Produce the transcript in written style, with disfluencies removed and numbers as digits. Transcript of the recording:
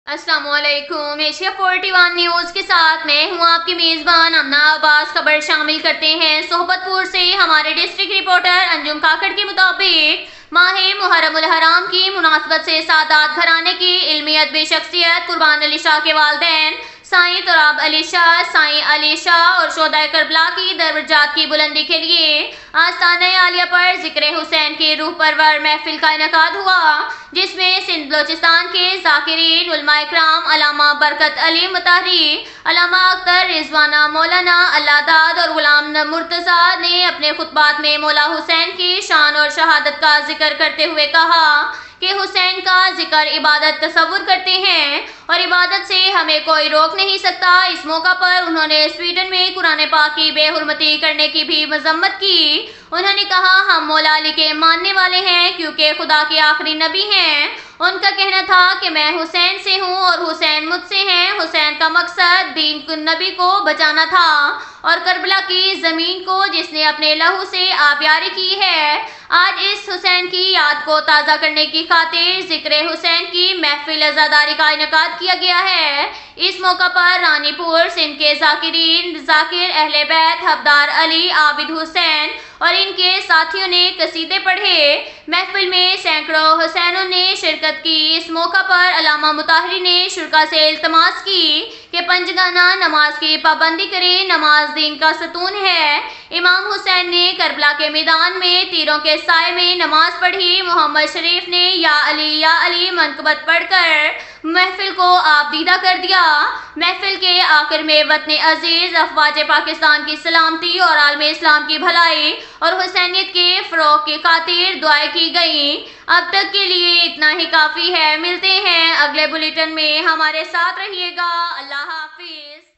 السلام علیکم۔ Asia 41 news کے ساتھ میں ہوں آپ کی میزبان امنا عباس۔ خبر شامل کرتے ہیں صحبت پور سے۔ ہمارے ڈسٹرکٹ رپورٹر انجم کاکڑ کے مطابق ماہ محرم الحرام کی مناسبت سے سادات گھرانے کی علمی ادبی شخصیت قربان علی شاہ کے والدین سائیں تراب علی شاہ، سائیں علی شاہ اور شہدائے کربلا کی درجات کی بلندی کے لیے آستانہ عالیہ پر ذکر حسین کی روح پرور محفل کا انعقاد ہوا، جس میں سندھ بلوچستان کے ذاکرین، علماء کرام، علامہ برکت علی مطہری، علامہ اختر رضوانہ، مولانا اللہ داد اور غلام مرتضیٰ نے اپنے خطبات میں مولا حسین کی شان اور شہادت کا ذکر کرتے ہوئے کہا کہ حسین کا ذکر عبادت تصور کرتے ہیں اور عبادت سے ہمیں کوئی روک نہیں سکتا۔ اس موقع پر انہوں نے سویڈن میں قرآن پاک کی بے حرمتی کرنے کی بھی مذمت کی۔ انہوں نے کہا ہم مولا علی کے ماننے والے ہیں کیونکہ خدا کے آخری نبی ہیں۔ ان کا کہنا تھا کہ میں حسین سے ہوں اور حسین مجھ سے ہیں۔ حسین کا مقصد دین نبی کو بچانا تھا اور کربلا کی زمین کو جس نے اپنے لہو سے آبیاری کی ہے۔ آج اس حسین کی یاد کو تازہ کرنے کی خاطر ذکر حسین کی محفل عزاداری کا انعقاد کیا گیا ہے۔ اس موقع پر رانی پور سندھ کے ذاکرین، ذاکر اہل بیت، حبدار علی، عابد حسین اور ان کے ساتھیوں نے قصیدے پڑھے۔ محفل میں سینکڑوں حسینوں نے شرکت کی۔ اس موقع پر علامہ مطہری نے شرکاء سے التماس کی کہ پنجگانہ نماز کی پابندی کریں، نماز دین کا ستون ہے۔ امام حسین نے کربلا کے میدان میں تیروں کے سائے میں نماز پڑھی۔ محمد شریف نے یا علی منقبت پڑھ کر محفل کو آپ دیدہ کر دیا۔ محفل کے آخر میں وطن عزیز، افواج پاکستان کی سلامتی اور عالم اسلام کی بھلائی اور حسینیت کے فروغ کی خاطر دعائیں کی گئیں۔ اب تک کے لیے اتنا ہی کافی ہے۔ ملتے ہیں اگلے بلیٹن میں، ہمارے ساتھ رہیے گا۔ اللہ حافظ۔